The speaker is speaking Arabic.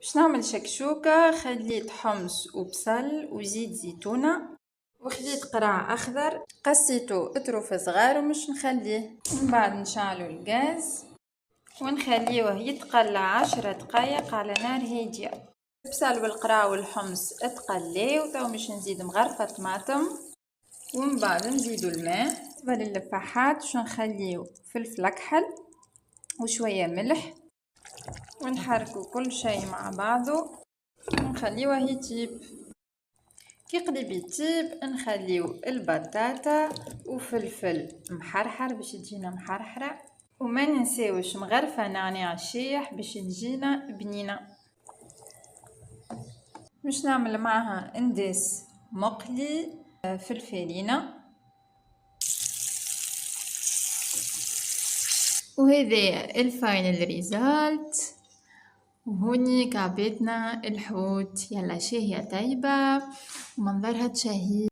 باش نعمل شكشوكة خليت حمص وبصل وزيت زيتونة وخليت قرع اخضر قصيته اطرف صغار ومش نخليه. من بعد نشعلو الغاز ونخليوه يتقلى 10 دقايق على نار هادية. البصل والقرع والحمص اتقليو وتو مش نزيد مغرفة طماطم ومن بعد نزيدو الماء. بالنسبة للفاحات شو نخليو فلفل اكحل وشوية ملح ونحركو كل شيء مع بعضه ونخليوه يطيب. كي قريب يطيب نخليو البطاطا وفلفل محرحر باش تجينا محرحرة وما ننساوش مغرفة نعناع شايح باش تجينا بنينة. باش نعمل معها انداس مقلي في الفرينة. وهذا الفاينل ريزالت وهوني كعبتنا الحوت. يلا شهية طيبة ومنظرها تشهي.